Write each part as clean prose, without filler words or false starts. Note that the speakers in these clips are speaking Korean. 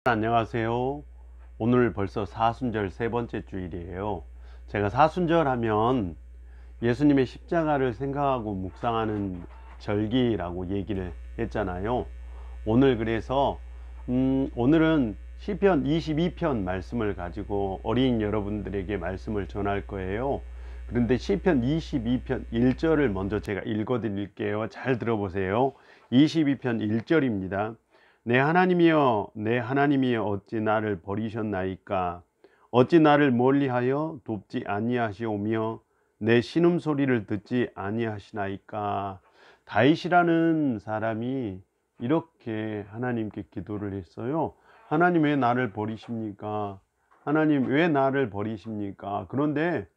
안녕하세요. 오늘 벌써 사순절 세 번째 주일이에요. 제가 사순절 하면 예수님의 십자가를 생각하고 묵상하는 절기라고 얘기를 했잖아요. 오늘 그래서 오늘은 시편 22편 말씀을 가지고 어린 여러분들에게 말씀을 전할 거예요. 그런데 시편 22편 1절을 먼저 제가 읽어 드릴게요. 잘 들어보세요. 22편 1절입니다. 내 하나님이여, 내 하나님이여, 어찌 나를 버리셨나이까? 어찌 나를 멀리하여 돕지 아니하시오며 내 신음소리를 듣지 아니하시나이까? 다윗이라는 사람이 이렇게 하나님께 기도를 했어요. 하나님 왜 나를 버리십니까? 하나님 왜 나를 버리십니까? 그런데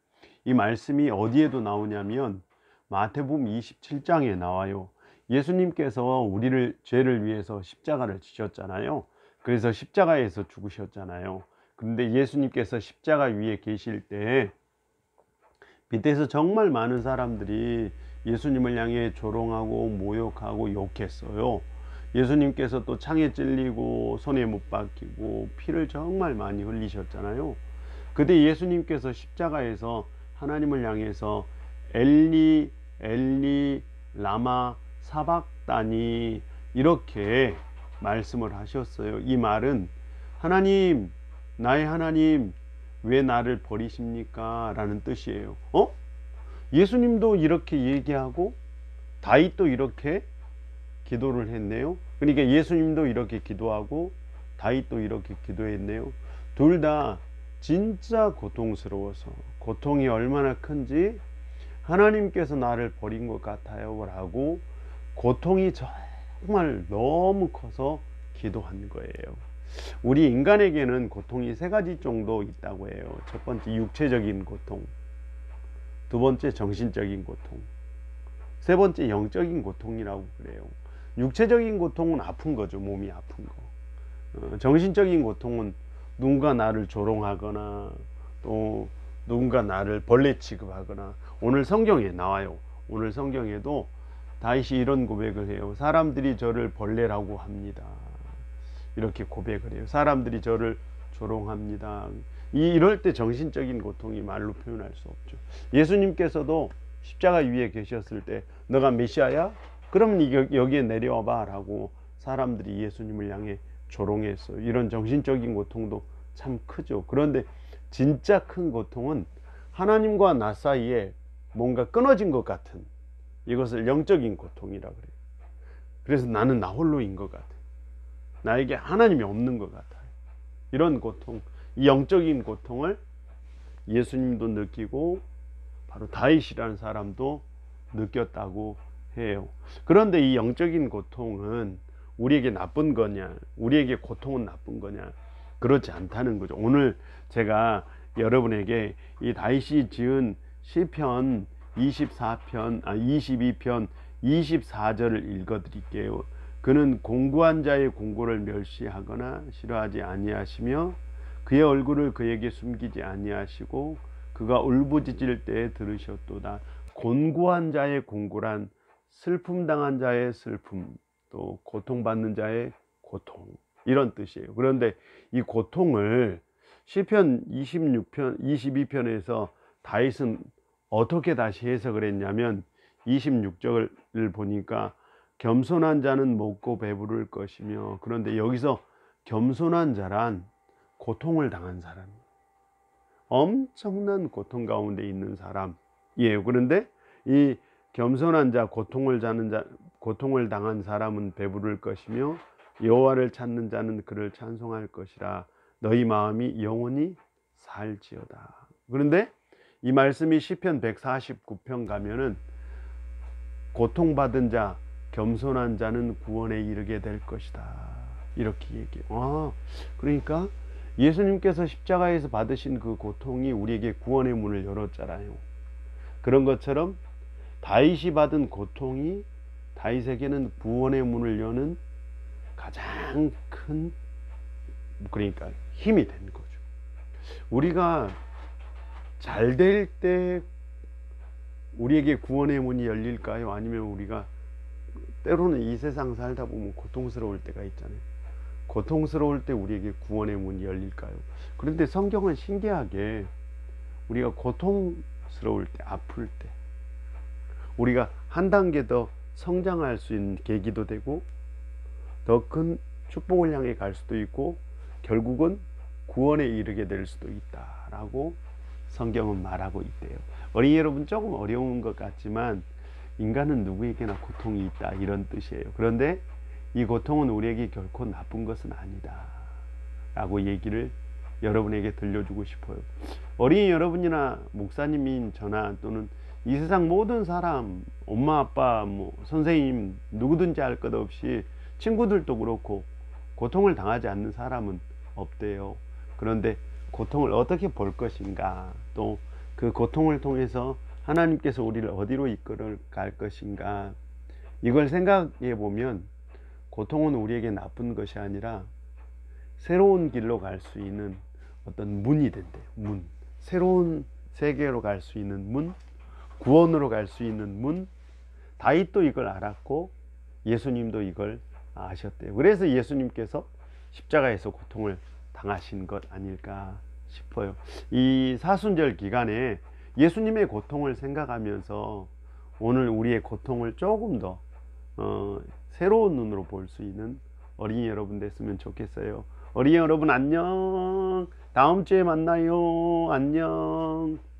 이 말씀이 어디에도 나오냐면 마태복음 27장에 나와요. 예수님께서 우리를 죄를 위해서 십자가를 지셨잖아요. 그래서 십자가에서 죽으셨잖아요. 그런데 예수님께서 십자가 위에 계실 때 밑에서 정말 많은 사람들이 예수님을 향해 조롱하고 모욕하고 욕했어요. 예수님께서 또 창에 찔리고 손에 못 박히고 피를 정말 많이 흘리셨잖아요. 그때 예수님께서 십자가에서 하나님을 향해서 엘리 엘리 라마 사박다니 이렇게 말씀을 하셨어요. 이 말은 하나님, 나의 하나님 왜 나를 버리십니까? 라는 뜻이에요. 예수님도 이렇게 얘기하고 다윗도 이렇게 기도를 했네요. 그러니까 예수님도 이렇게 기도하고 다윗도 이렇게 기도했네요. 둘 다 진짜 고통스러워서, 고통이 얼마나 큰지 하나님께서 나를 버린 것 같아요 라고 고통이 정말 너무 커서 기도한 거예요. 우리 인간에게는 고통이 세 가지 정도 있다고 해요. 첫 번째 육체적인 고통, 두 번째 정신적인 고통, 세 번째 영적인 고통이라고 그래요. 육체적인 고통은 아픈 거죠. 몸이 아픈 거. 정신적인 고통은 누군가 나를 조롱하거나 또 누군가 나를 벌레 취급하거나, 오늘 성경에 나와요. 오늘 성경에도 다윗이 이런 고백을 해요. 사람들이 저를 벌레라고 합니다. 이렇게 고백을 해요. 사람들이 저를 조롱합니다. 이럴 때 정신적인 고통이 말로 표현할 수 없죠. 예수님께서도 십자가 위에 계셨을 때 너가 메시아야? 그럼 여기에 내려와봐 라고 사람들이 예수님을 향해 조롱했어요. 이런 정신적인 고통도 참 크죠. 그런데 진짜 큰 고통은 하나님과 나 사이에 뭔가 끊어진 것 같은, 이것을 영적인 고통이라 그래요. 그래서 나는 나 홀로인 것 같아요. 나에게 하나님이 없는 것 같아요. 이런 고통, 이 영적인 고통을 예수님도 느끼고 바로 다윗이라는 사람도 느꼈다고 해요. 그런데 이 영적인 고통은 우리에게 나쁜 거냐, 우리에게 고통은 나쁜 거냐, 그렇지 않다는 거죠. 오늘 제가 여러분에게 이 다윗이 지은 시편 22편 24절을 읽어 드릴게요. 그는 공고한 자의 공고를 멸시하거나 싫어하지 아니하시며 그의 얼굴을 그에게 숨기지 아니하시고 그가 울부짖을 때에 들으셨도다. 곤고한 자의 공고란 슬픔 당한 자의 슬픔, 또 고통받는 자의 고통, 이런 뜻이에요. 그런데 이 고통을 시편 22편에서 다윗은 어떻게 다시 해석을 했냐면 26절을 보니까 겸손한 자는 먹고 배부를 것이며, 그런데 여기서 겸손한 자란 고통을 당한 사람, 엄청난 고통 가운데 있는 사람이에요. 그런데 이 겸손한 자, 고통을 당한 사람은 배부를 것이며 여호와를 찾는 자는 그를 찬송할 것이라. 너희 마음이 영원히 살지어다. 그런데 이 말씀이 시편 149편 가면은 고통받은 자, 겸손한 자는 구원에 이르게 될 것이다, 이렇게 얘기해요. 그러니까 예수님께서 십자가에서 받으신 그 고통이 우리에게 구원의 문을 열었잖아요. 그런 것처럼 다윗이 받은 고통이 다윗에게는 구원의 문을 여는 가장 큰, 그러니까 힘이 된 거죠. 우리가 잘 될 때 우리에게 구원의 문이 열릴까요? 아니면 우리가 때로는 이 세상 살다 보면 고통스러울 때가 있잖아요. 고통스러울 때 우리에게 구원의 문이 열릴까요? 그런데 성경은 신기하게 우리가 고통스러울 때, 아플 때 우리가 한 단계 더 성장할 수 있는 계기도 되고 더 큰 축복을 향해 갈 수도 있고 결국은 구원에 이르게 될 수도 있다라고 성경은 말하고 있대요. 어린이 여러분, 조금 어려운 것 같지만 인간은 누구에게나 고통이 있다, 이런 뜻이에요. 그런데 이 고통은 우리에게 결코 나쁜 것은 아니다 라고 얘기를 여러분에게 들려주고 싶어요. 어린이 여러분이나 목사님인 저나 또는 이 세상 모든 사람, 엄마 아빠 뭐 선생님 누구든지 할 것 없이 친구들도 그렇고 고통을 당하지 않는 사람은 없대요. 그런데 고통을 어떻게 볼 것인가, 또 그 고통을 통해서 하나님께서 우리를 어디로 이끌어 갈 것인가, 이걸 생각해 보면 고통은 우리에게 나쁜 것이 아니라 새로운 길로 갈 수 있는 어떤 문이 된대요. 문. 새로운 세계로 갈 수 있는 문, 구원으로 갈 수 있는 문. 다윗도 이걸 알았고 예수님도 이걸 아셨대요. 그래서 예수님께서 십자가에서 고통을 당하신 것 아닐까 싶어요. 이 사순절 기간에 예수님의 고통을 생각하면서 오늘 우리의 고통을 조금 더 새로운 눈으로 볼 수 있는 어린이 여러분 됐으면 좋겠어요. 어린이 여러분 안녕. 다음 주에 만나요. 안녕.